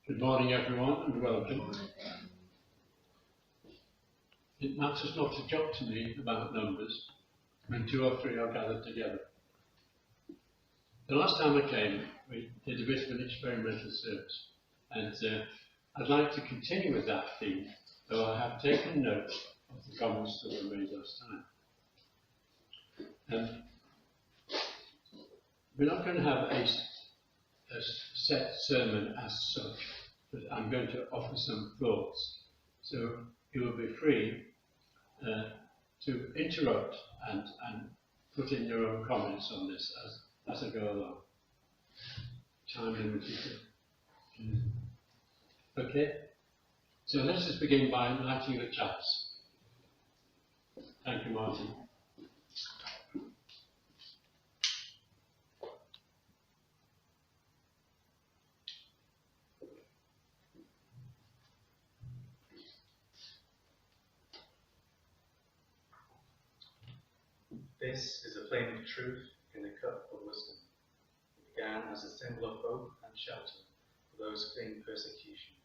Good morning, everyone, and welcome. It matters not a jot to me about numbers when two or three are gathered together. The last time I came, we did a bit of an experimental service, and I'd like to continue with that theme, though I have taken note of the comments that were made last time. We're not going to have a set sermon as such, but I'm going to offer some thoughts. So you will be free to interrupt and put in your own comments on this as I go along. Time limited. Okay? So let's just begin by lighting the chats. Thank you, Martin. This is a flame of truth in the cup of wisdom. It began as a symbol of hope and shelter for those fleeing persecution.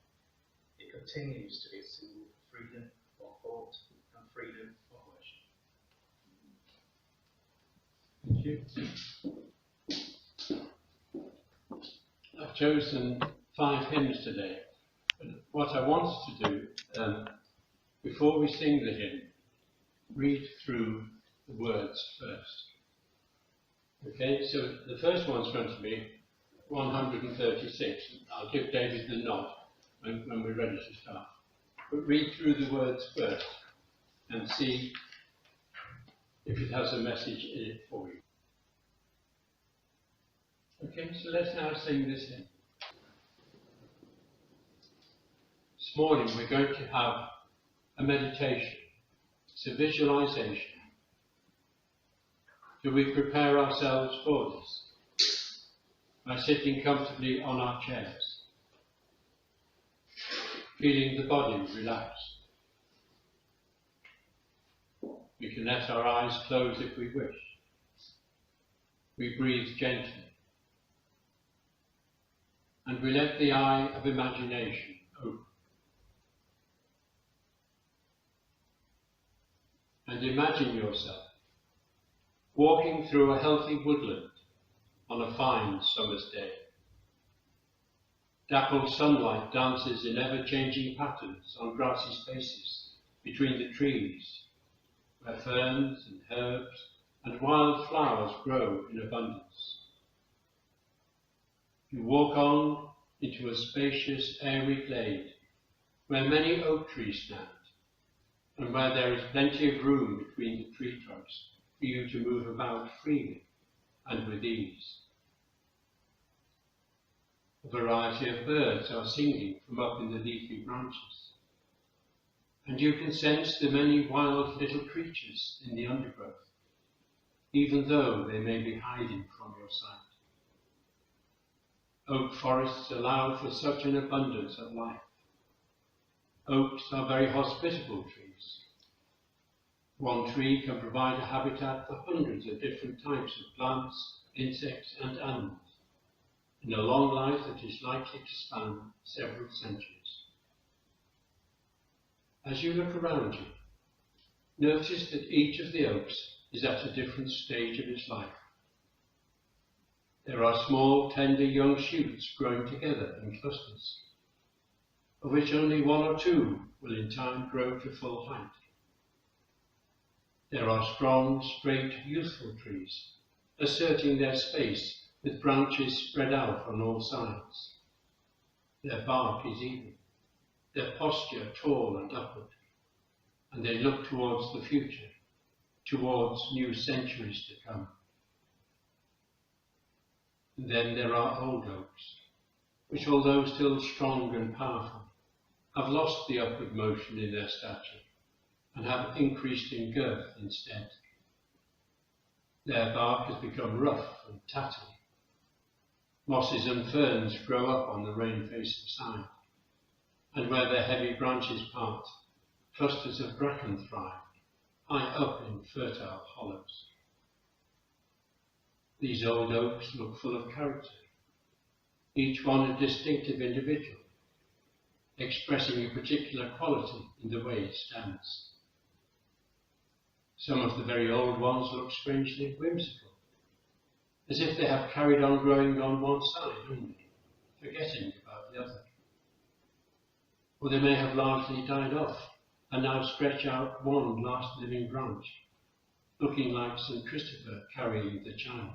It continues to be a symbol of freedom for thought and freedom for worship. Thank you. I've chosen 5 hymns today. And what I wanted to do, before we sing the hymn, read through the words first. Okay, so the first one's going to be 136. I'll give David the nod when we're ready to start. But read through the words first and see if it has a message in it for you. Okay, so let's now sing this hymn. This morning we're going to have a meditation. It's a visualization. Do we prepare ourselves for this? By sitting comfortably on our chairs, feeling the body relax. We can let our eyes close if we wish. We breathe gently. And we let the eye of imagination open. And imagine yourself walking through a healthy woodland on a fine summer's day. Dappled sunlight dances in ever-changing patterns on grassy spaces between the trees, where ferns and herbs and wild flowers grow in abundance. You walk on into a spacious, airy glade where many oak trees stand, and where there is plenty of room between the tree trunks for you to move about freely and with ease. A variety of birds are singing from up in the leafy branches, and you can sense the many wild little creatures in the undergrowth, even though they may be hiding from your sight. Oak forests allow for such an abundance of life. Oaks are very hospitable trees. One tree can provide a habitat for hundreds of different types of plants, insects and animals, in a long life that is likely to span several centuries. As you look around you, notice that each of the oaks is at a different stage of its life. There are small, tender young shoots growing together in clusters, of which only 1 or 2 will in time grow to full height. There are strong, straight, youthful trees, asserting their space with branches spread out on all sides. Their bark is even, their posture tall and upward, and they look towards the future, towards new centuries to come. And then there are old oaks, which, although still strong and powerful, have lost the upward motion in their stature and have increased in girth instead. Their bark has become rough and tatty. Mosses and ferns grow up on the rain-facing side, and where their heavy branches part, clusters of bracken thrive, high up in fertile hollows. These old oaks look full of character, each one a distinctive individual, expressing a particular quality in the way it stands. Some of the very old ones look strangely whimsical, as if they have carried on growing on one side only, forgetting about the other. Or they may have largely died off and now stretch out one last living branch, looking like St. Christopher carrying the child.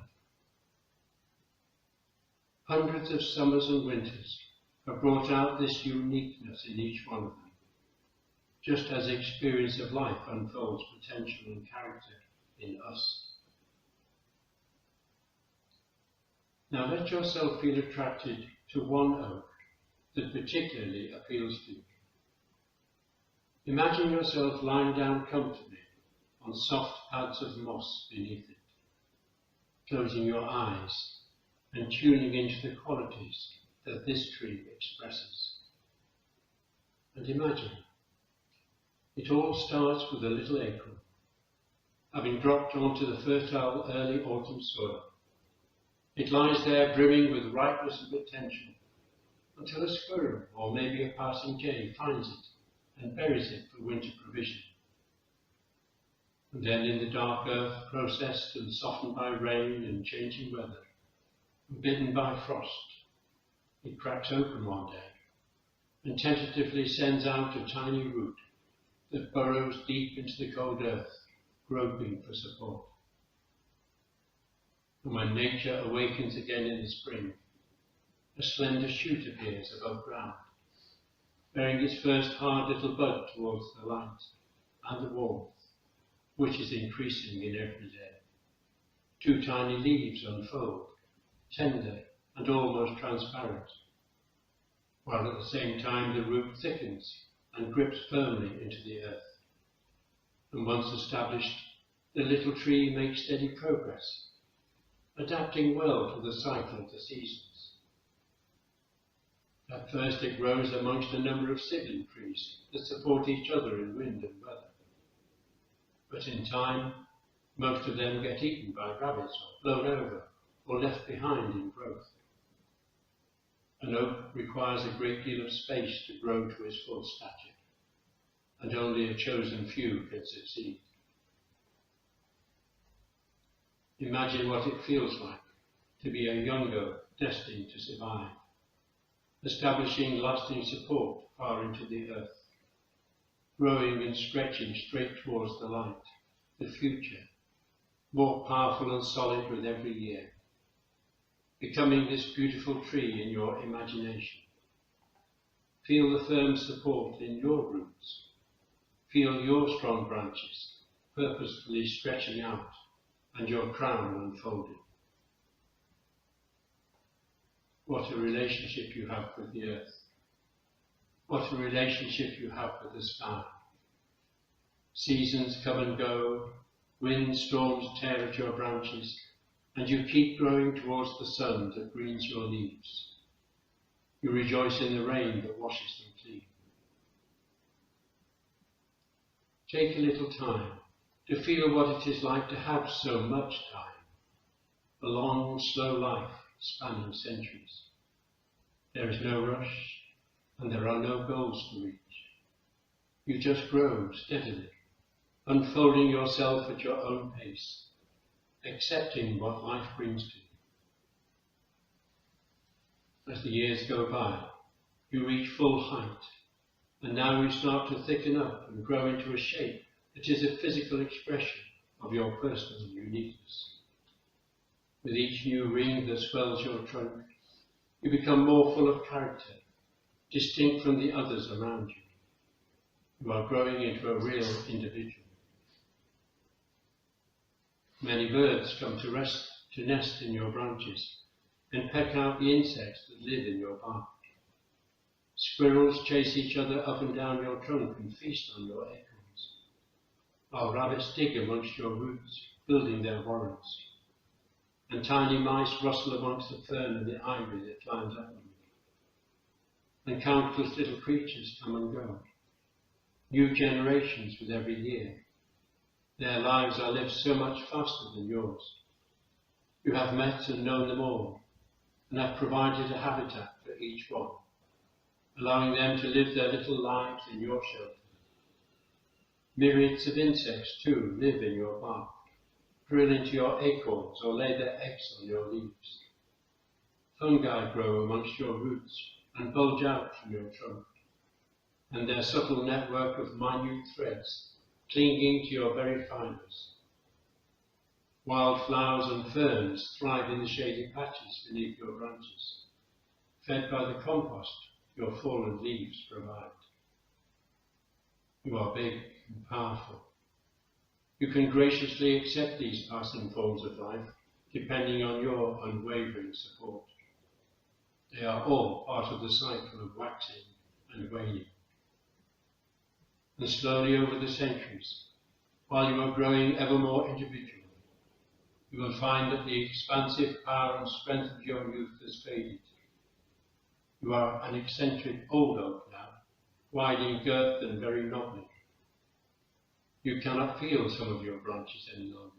Hundreds of summers and winters have brought out this uniqueness in each one of them, just as the experience of life unfolds potential and character in us. Now let yourself feel attracted to one oak that particularly appeals to you. Imagine yourself lying down comfortably on soft pads of moss beneath it, closing your eyes and tuning into the qualities that this tree expresses. And imagine, it all starts with a little acorn, having dropped onto the fertile early autumn soil. It lies there brimming with ripeness and potential until a squirrel or maybe a passing jay finds it and buries it for winter provision. And then in the dark earth, processed and softened by rain and changing weather, and bitten by frost, it cracks open one day and tentatively sends out a tiny root that burrows deep into the cold earth, groping for support. And when nature awakens again in the spring, a slender shoot appears above ground, bearing its first hard little bud towards the light and the warmth, which is increasing in every day. 2 tiny leaves unfold, tender and almost transparent, while at the same time the root thickens and grips firmly into the earth. And once established, the little tree makes steady progress, adapting well to the cycle of the seasons. At first it grows amongst a number of sibling trees that support each other in wind and weather. But in time, most of them get eaten by rabbits or blown over or left behind in growth. An oak requires a great deal of space to grow to its full stature, and only a chosen few can succeed. Imagine what it feels like to be a young oak destined to survive, establishing lasting support far into the earth, growing and stretching straight towards the light, the future, more powerful and solid with every year, becoming this beautiful tree in your imagination. Feel the firm support in your roots. Feel your strong branches purposefully stretching out and your crown unfolding. What a relationship you have with the earth. What a relationship you have with the sky. Seasons come and go, wind storms tear at your branches, and you keep growing towards the sun that greens your leaves. You rejoice in the rain that washes them clean. Take a little time to feel what it is like to have so much time, a long, slow life spanning centuries. There is no rush, and there are no goals to reach. You just grow steadily, unfolding yourself at your own pace, accepting what life brings to you. As the years go by, you reach full height, and now you start to thicken up and grow into a shape that is a physical expression of your personal uniqueness. With each new ring that swells your trunk, you become more full of character, distinct from the others around you. You are growing into a real individual. Many birds come to nest in your branches and peck out the insects that live in your bark. Squirrels chase each other up and down your trunk and feast on your acorns, while rabbits dig amongst your roots, building their warrens, and tiny mice rustle amongst the fern and the ivy that climbs up on you. And countless little creatures come and go, new generations with every year. Their lives are lived so much faster than yours. You have met and known them all, and have provided a habitat for each one, allowing them to live their little lives in your shelter. Myriads of insects, too, live in your bark, drill into your acorns or lay their eggs on your leaves. Fungi grow amongst your roots and bulge out from your trunk, and their subtle network of minute threads clinging to your very fibres. Wild flowers and ferns thrive in the shady patches beneath your branches, fed by the compost your fallen leaves provide. You are big and powerful. You can graciously accept these passing forms of life, depending on your unwavering support. They are all part of the cycle of waxing and waning. And slowly over the centuries, while you are growing ever more individual, you will find that the expansive power and strength of your youth has faded. You are an eccentric old oak now, wide in girth and very knobby. You cannot feel some of your branches any longer,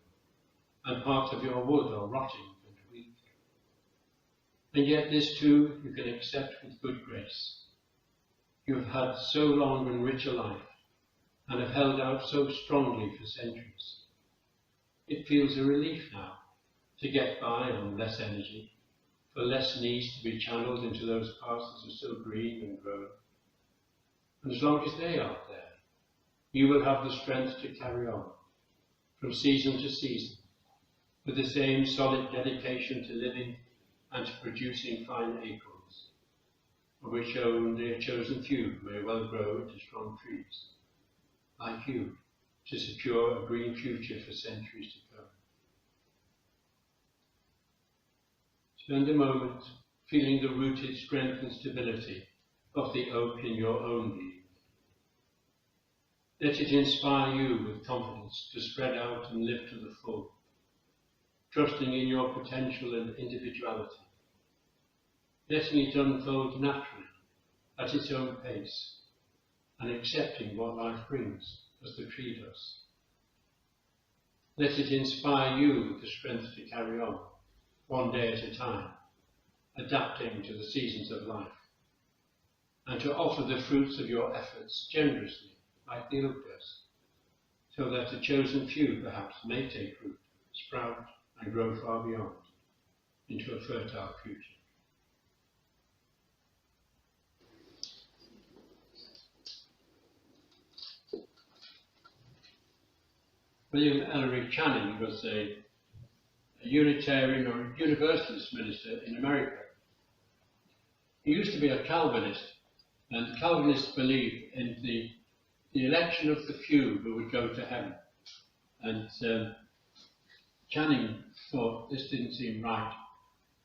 and parts of your wood are rotting and weak. And yet this too you can accept with good grace. You have had so long and rich a life, and have held out so strongly for centuries. It feels a relief now to get by on less energy, for less needs to be channeled into those parts that are still green and growing. And as long as they are there, you will have the strength to carry on, from season to season, with the same solid dedication to living and to producing fine acorns, of which only a chosen few may well grow into strong trees, like you, to secure a green future for centuries to come. Spend a moment feeling the rooted strength and stability of the oak in your own being. Let it inspire you with confidence to spread out and live to the full, trusting in your potential and individuality, letting it unfold naturally at its own pace, and accepting what life brings as the tree does. Let it inspire you with the strength to carry on, one day at a time, adapting to the seasons of life, and to offer the fruits of your efforts generously, like the oak does, so that a chosen few perhaps may take root, sprout, and grow far beyond, into a fertile future. William Ellery Channing was a Unitarian or a Universalist minister in America. He used to be a Calvinist, and Calvinists believed in the election of the few who would go to heaven. And Channing thought this didn't seem right,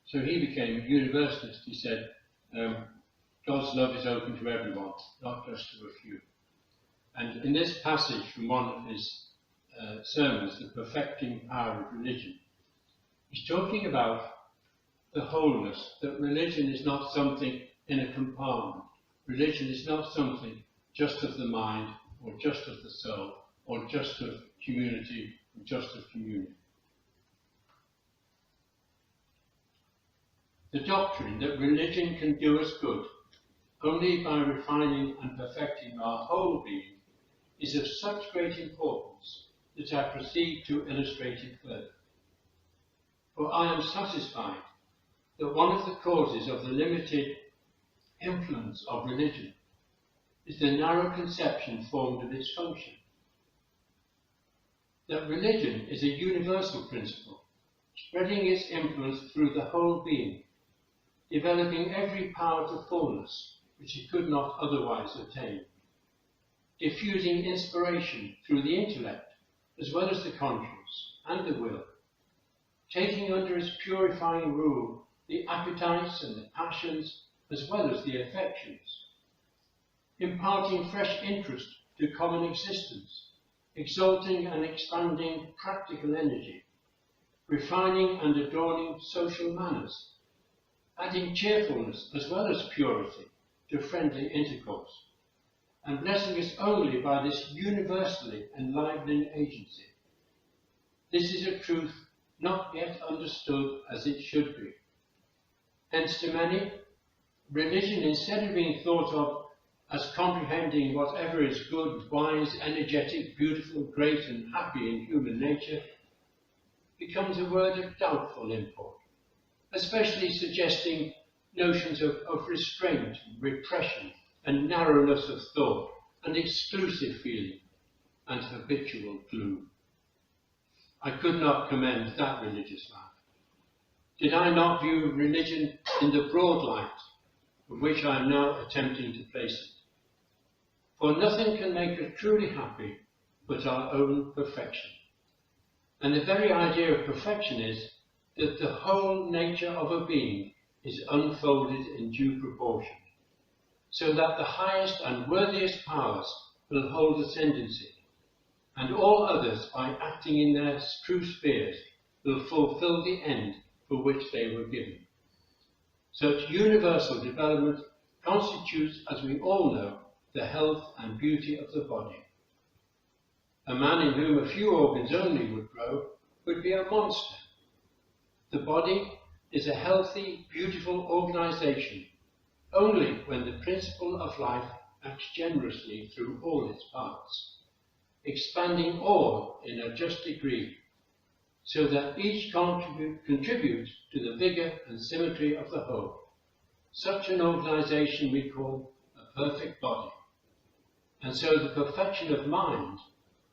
so he became a Universalist. He said, God's love is open to everyone, not just to a few. And in this passage from one of his sermons, The Perfecting Power of Religion, he's talking about the wholeness, that religion is not something in a compartment. Religion is not something just of the mind, or just of the soul, or just of community, or just of communion. The doctrine that religion can do us good only by refining and perfecting our whole being is of such great importance that I proceed to illustrate it further. For I am satisfied that one of the causes of the limited influence of religion is the narrow conception formed of its function. That religion is a universal principle, spreading its influence through the whole being, developing every power to fullness which it could not otherwise attain, diffusing inspiration through the intellect as well as the conscience and the will, taking under its purifying rule the appetites and the passions as well as the affections, imparting fresh interest to common existence, exalting and expanding practical energy, refining and adorning social manners, adding cheerfulness as well as purity to friendly intercourse, and blessing us only by this universally enlivening agency. This is a truth not yet understood as it should be. Hence to many, religion, instead of being thought of as comprehending whatever is good, wise, energetic, beautiful, great and happy in human nature, becomes a word of doubtful import, especially suggesting notions of restraint, repression, and narrowness of thought, and exclusive feeling, and habitual gloom. I could not commend that religious life. Did I not view religion in the broad light of which I am now attempting to place it? For nothing can make us truly happy but our own perfection. And the very idea of perfection is that the whole nature of a being is unfolded in due proportion, so that the highest and worthiest powers will hold ascendancy, and all others, by acting in their true spheres, will fulfill the end for which they were given. Such universal development constitutes, as we all know, the health and beauty of the body. A man in whom a few organs only would grow would be a monster. The body is a healthy, beautiful organization only when the principle of life acts generously through all its parts, expanding all in a just degree, so that each contributes to the vigour and symmetry of the whole. Such an organization we call a perfect body. And so the perfection of mind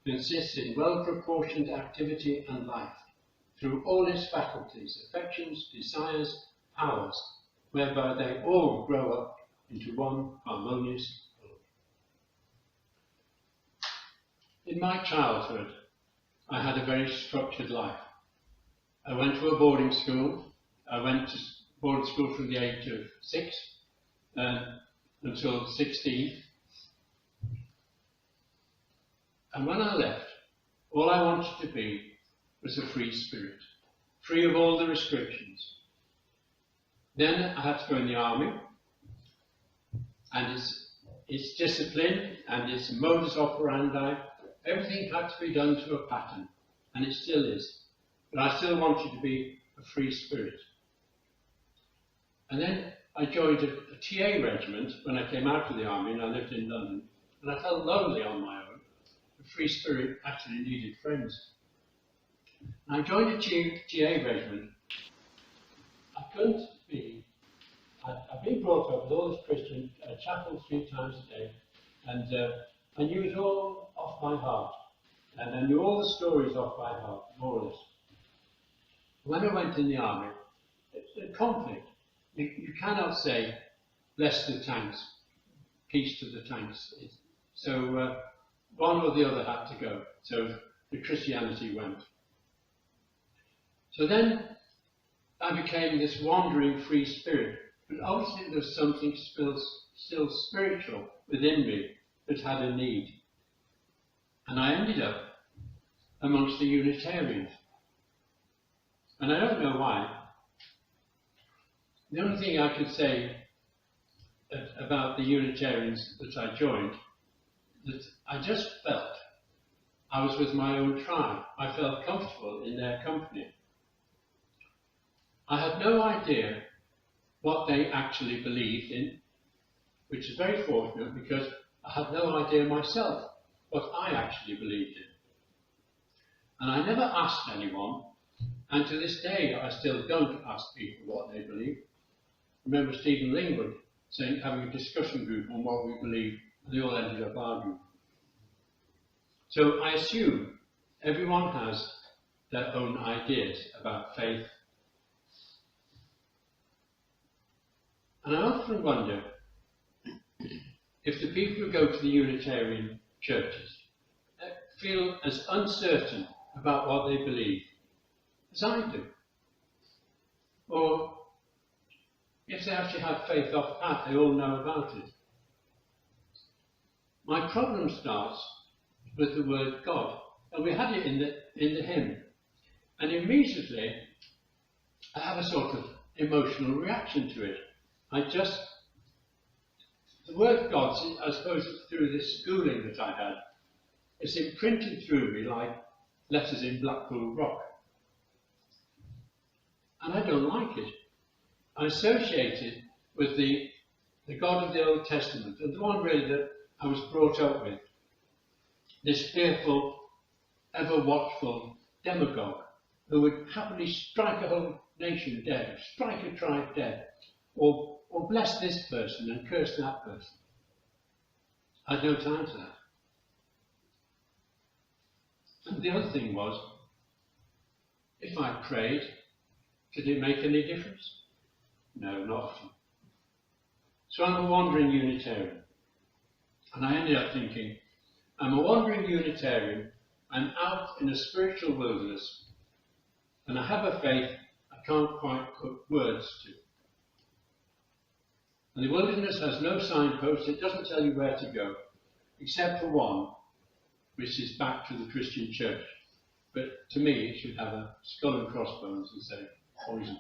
consists in well-proportioned activity and life, through all its faculties, affections, desires, powers, whereby they all grow up into one harmonious whole. In my childhood, I had a very structured life. I went to a boarding school. I went to boarding school from the age of 6 until 16. And when I left, all I wanted to be was a free spirit, free of all the restrictions. Then I had to go in the army, and its discipline and its modus operandi, everything had to be done to a pattern, and it still is. But I still wanted to be a free spirit. And then I joined a TA regiment when I came out of the army, and I lived in London, and I felt lonely on my own. The free spirit actually needed friends. And I joined a TA regiment. I couldn't be. I've been brought up with all this Christian chapel 3 times a day, and I knew it all off by heart, and I knew all the stories off by heart, more or less. When I went in the army, it's a conflict. You cannot say, bless the tanks, peace to the tanks. So one or the other had to go. So the Christianity went. So then I became this wandering free spirit. But obviously there was something still spiritual within me that had a need. And I ended up amongst the Unitarians. And I don't know why. The only thing I could say about the Unitarians that I joined, that I just felt I was with my own tribe. I felt comfortable in their company. I had no idea what they actually believed in, which is very fortunate because I had no idea myself what I actually believed in. And I never asked anyone, and to this day I still don't ask people what they believe. Remember Stephen Lingwood saying, having a discussion group on what we believe, and they all ended up arguing. So I assume everyone has their own ideas about faith. And I often wonder if the people who go to the Unitarian churches feel as uncertain about what they believe as I do. Or if they actually have faith off pat, they all know about it. My problem starts with the word God, and we had it in the hymn. And immediately I have a sort of emotional reaction to it. The word God, I suppose through this schooling that I had, it's imprinted through me like letters in Blackpool Rock. And I don't like it. I associate it with the the God of the Old Testament, and the one really that I was brought up with, this fearful, ever-watchful demagogue who would happily strike a whole nation dead, strike a tribe dead, or bless this person and curse that person. I had no time for that. And the other thing was, if I prayed, did it make any difference? No, not often. So I'm a wandering Unitarian. And I ended up thinking, I'm a wandering Unitarian, I'm out in a spiritual wilderness, and I have a faith I can't quite put words to. And the wilderness has no signposts, it doesn't tell you where to go, except for one, which is back to the Christian church. But to me, it should have a skull and crossbones and say, poison.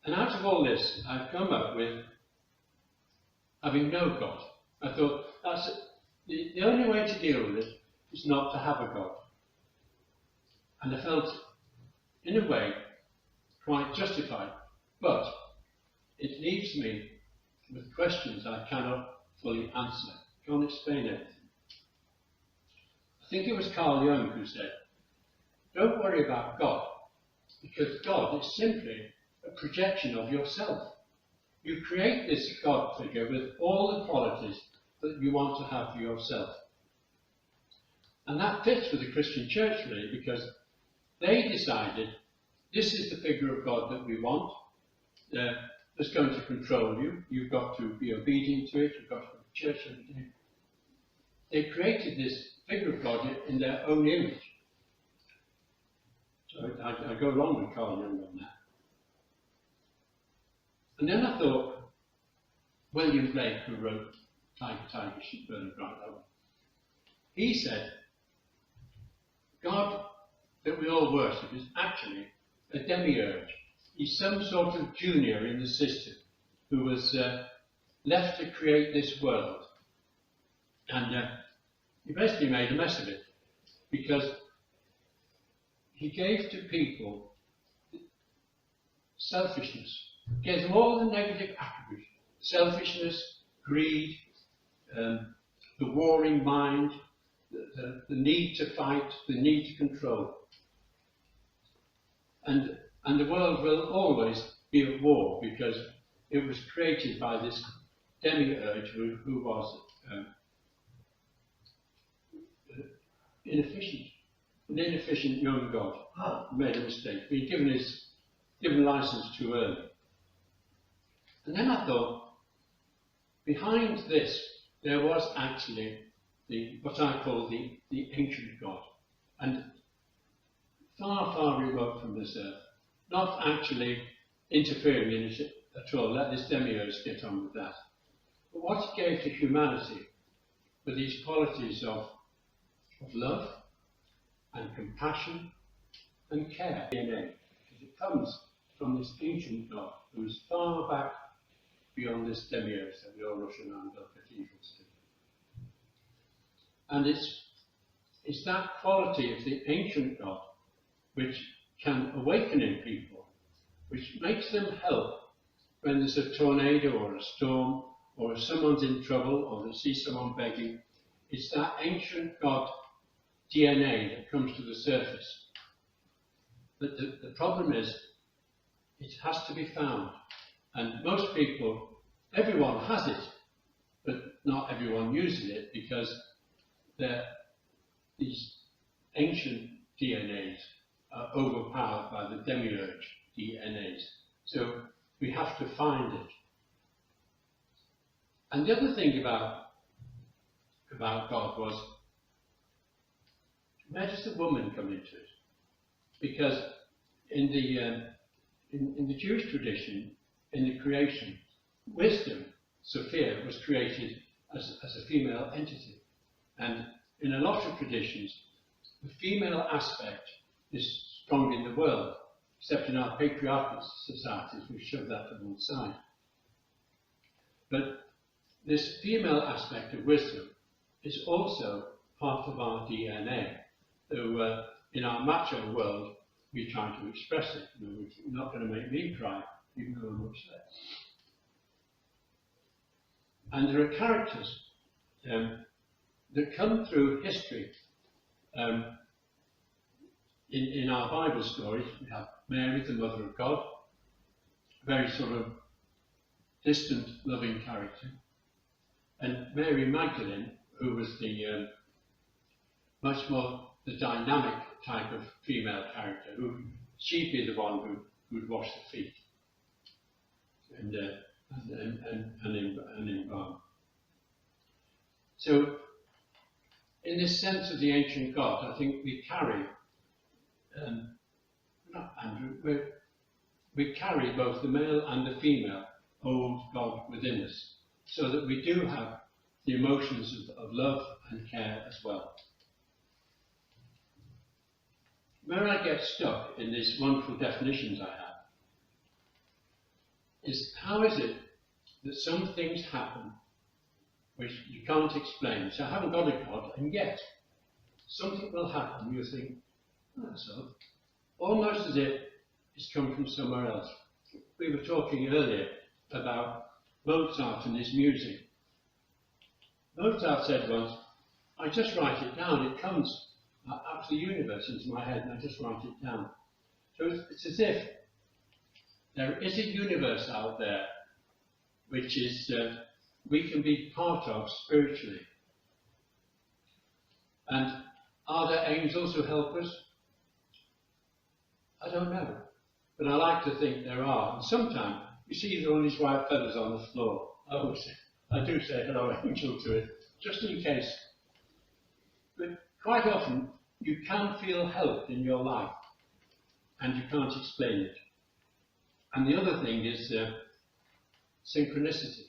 And out of all this, I've come up with having no God. I thought, that's it. The only way to deal with it is not to have a God. And I felt, in a way, quite justified. But it leaves me with questions I cannot fully answer. Can't explain everything. I think it was Carl Jung who said, don't worry about God, because God is simply a projection of yourself. You create this God figure with all the qualities that you want to have for yourself. And that fits with the Christian church really, because they decided this is the figure of God that we want. That's going to control you. You've got to be obedient to it. You've got to go to church every day. They created this figure of God in their own image. So I go along with Carl Jung on that. And then I thought, William Blake, who wrote Tiger, Tiger, Sheep, Burn and Bright Love, he said, God that we all worship is actually a demiurge. He's some sort of junior in the system who was left to create this world. And he basically made a mess of it because he gave to people selfishness. He gave them all the negative attributes. Selfishness, greed, the warring mind, the need to fight, the need to control. And the world will always be at war because it was created by this demiurge who was inefficient. An inefficient young god who made a mistake, being given license too early. And then I thought, behind this, there was actually what I call the ancient God, and far, far remote from this earth, not actually interfering in it at all. Let this demiurge get on with that. But what he gave to humanity were these qualities of love and compassion and care. DNA, because it comes from this ancient God who is far back beyond this demiurge that we all rush around our cathedrals to. And it's that quality of the ancient God which can awaken in people, which makes them help when there's a tornado or a storm, or if someone's in trouble, or they see someone begging. It's that ancient God DNA that comes to the surface. But the problem is, it has to be found. And most people, everyone has it, but not everyone uses it because these ancient DNAs are overpowered by the demiurge DNAs. So we have to find it. And the other thing about God was, where does the woman come into it? Because in the Jewish tradition, in the creation, wisdom, Sophia, was created as a female entity. And in a lot of traditions, the female aspect is strong in the world, except in our patriarchal societies, we shove that to one side. But this female aspect of wisdom is also part of our DNA. So in our macho world, we try to express it. You know, it's not going to make me cry, even though I'm upset. And there are characters that come through history. In our Bible stories, we have Mary, the Mother of God, a very sort of distant, loving character, and Mary Magdalene, who was the much more the dynamic type of female character, who she'd be the one who'd wash the feet and embalm. So, in this sense of the ancient God, I think we carry, we carry both the male and the female old God within us, so that we do have the emotions of love and care as well. Where I get stuck in these wonderful definitions I have is, how is it that some things happen which you can't explain? So I haven't got a God, and yet something will happen. You think, oh, that's odd. Almost as if it's come from somewhere else. We were talking earlier about Mozart and his music. Mozart said once, I just write it down, it comes out of the universe into my head, and I just write it down. So it's as if there is a universe out there which is we can be part of spiritually. And are there angels who help us? I don't know, but I like to think there are. And sometimes you see all these white feathers on the floor. I do say hello, angel, to it, just in case. But quite often you can feel help in your life, and you can't explain it. And the other thing is synchronicity.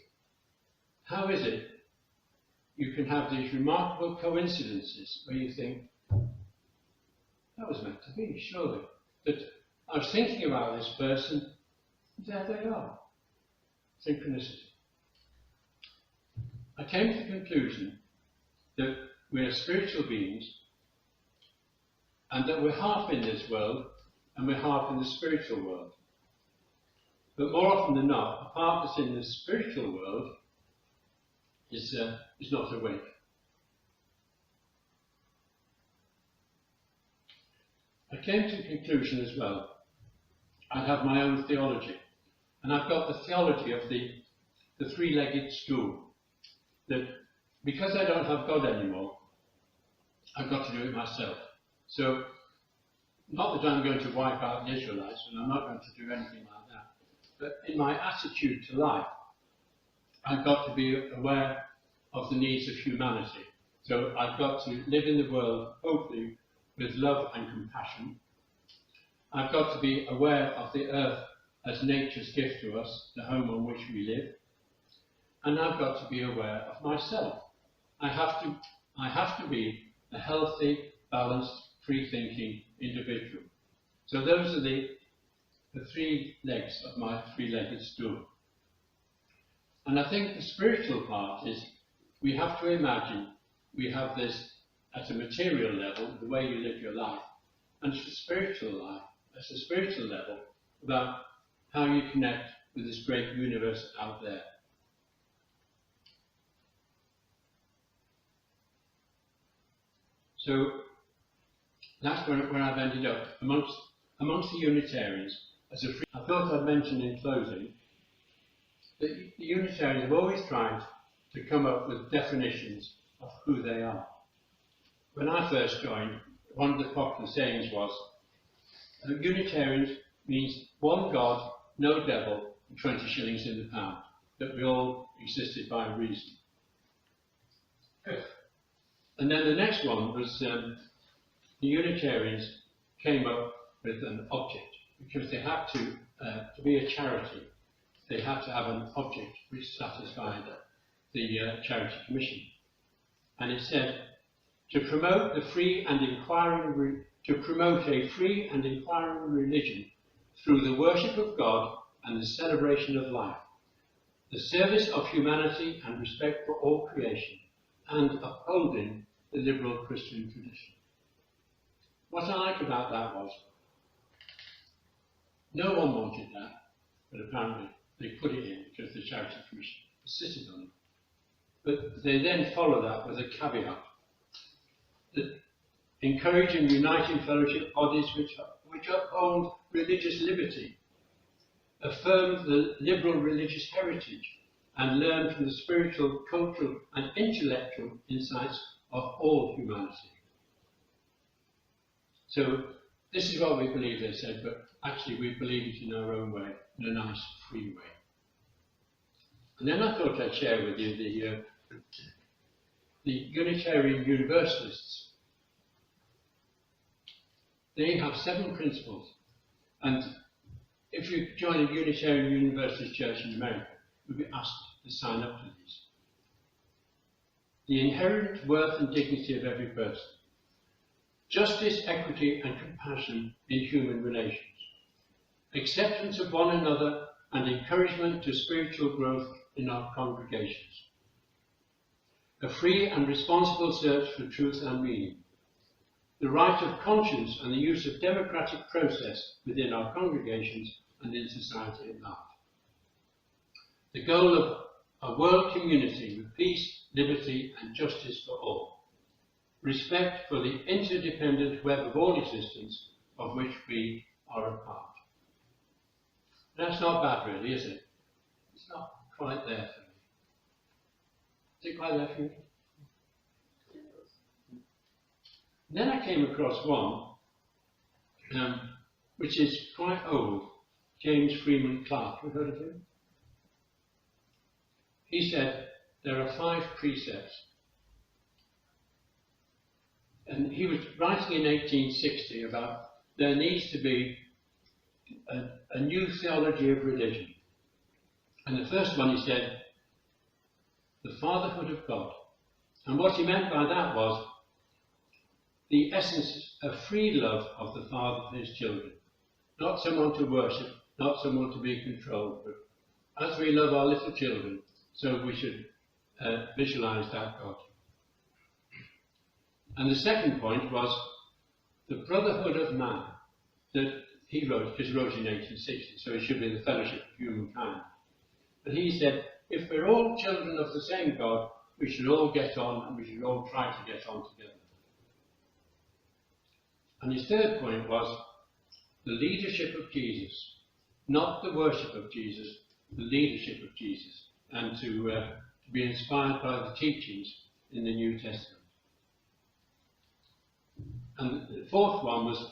How is it you can have these remarkable coincidences where you think, that was meant to be, surely. That I was thinking about this person, there they are. Synchronicity. I came to the conclusion that we're spiritual beings, and that we're half in this world and we're half in the spiritual world. But more often than not, the part that's in the spiritual world is not awake. I came to the conclusion as well, I have my own theology, and I've got the theology of the three-legged stool, that because I don't have God anymore, I've got to do it myself. So, not that I'm going to wipe out the Israelites, and I'm not going to do anything like that, but in my attitude to life, I've got to be aware of the needs of humanity. So I've got to live in the world, hopefully, with love and compassion. I've got to be aware of the earth as nature's gift to us, the home on which we live. And I've got to be aware of myself. I have to be a healthy, balanced, free-thinking individual. So those are the three legs of my three-legged stool. And I think the spiritual part is, we have to imagine we have this at a material level, the way you live your life, and it's a spiritual life, at a spiritual level, about how you connect with this great universe out there. So that's where I've ended up, amongst the Unitarians. I thought I'd mention in closing that the Unitarians have always tried to come up with definitions of who they are. When I first joined, one of the popular sayings was, Unitarians means one God, no devil, and 20 shillings in the pound, that we all existed by reason. And then the next one was the Unitarians came up with an object, because they had to be a charity, they had to have an object which satisfied the Charity Commission. And it said, to promote a free and inquiring religion through the worship of God and the celebration of life, the service of humanity and respect for all creation, and upholding the liberal Christian tradition. What I like about that was, No one wanted that, but apparently they put it in because the Charity Commission insisted on it. But they then follow that with a caveat that encouraging uniting fellowship bodies which uphold religious liberty, affirm the liberal religious heritage, and learn from the spiritual, cultural, and intellectual insights of all humanity. So this is what we believe, they said, but actually we believe it in our own way, in a nice, free way. And then I thought I'd share with you the Unitarian Universalists. They have 7 principles, and if you join a Unitarian Universalist church in America, you'll be asked to sign up to these. The inherent worth and dignity of every person. Justice, equity, and compassion in human relations. Acceptance of one another and encouragement to spiritual growth in our congregations. A free and responsible search for truth and meaning. The right of conscience and the use of democratic process within our congregations and in society at large. The goal of a world community with peace, liberty, and justice for all. Respect for the interdependent web of all existence of which we are a part. That's not bad, really, is it? It's not quite there for me. Is it quite there for you? Then I came across one which is quite old, James Freeman Clarke. Have you heard of him? He said there are 5 precepts. And he was writing in 1860 about there needs to be a new theology of religion. And the first one he said, the fatherhood of God. And what he meant by that was the essence of free love of the father for his children. Not someone to worship, not someone to be controlled, but as we love our little children, so we should visualize that God. And the second point was the brotherhood of man that he wrote, because he wrote in 1860, so it should be the fellowship of humankind. But he said, if we're all children of the same God, we should all get on and we should all try to get on together. And his third point was the leadership of Jesus, not the worship of Jesus, the leadership of Jesus, and to be inspired by the teachings in the New Testament. And the fourth one was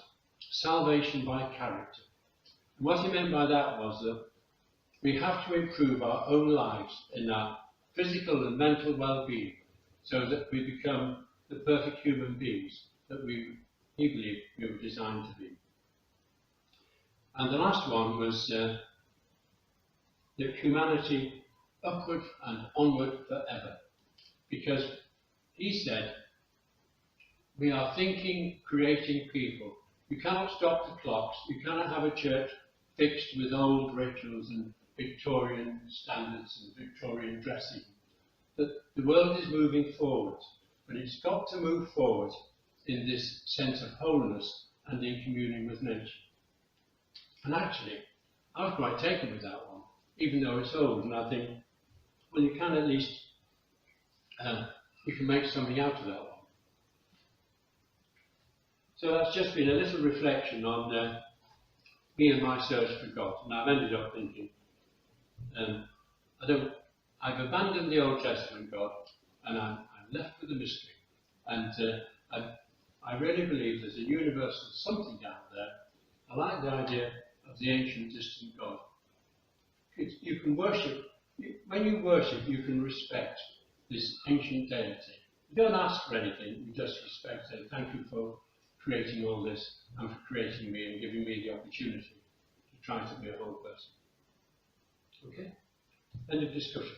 salvation by character. And what he meant by that was that we have to improve our own lives in our physical and mental well-being so that we become the perfect human beings that he believed we were designed to be. And the last one was that humanity upward and onward forever. Because he said, we are thinking, creating people. You cannot stop the clocks. You cannot have a church fixed with old rituals and Victorian standards and Victorian dressing. That the world is moving forward, but it's got to move forward in this sense of wholeness and in communion with nature. And actually, I was quite taken with that one, even though it's old, and I think, well, you can at least, you can make something out of that one. So that's just been a little reflection on me and my search for God. And I've ended up thinking, I've abandoned the Old Testament God, and I'm left with the mystery. And I really believe there's a universal something down there. I like the idea of the ancient distant God. You can worship, when you worship, you can respect this ancient deity. You don't ask for anything, you just respect it. Thank you for creating all this and for creating me and giving me the opportunity to try to be a whole person. Okay? End of discussion.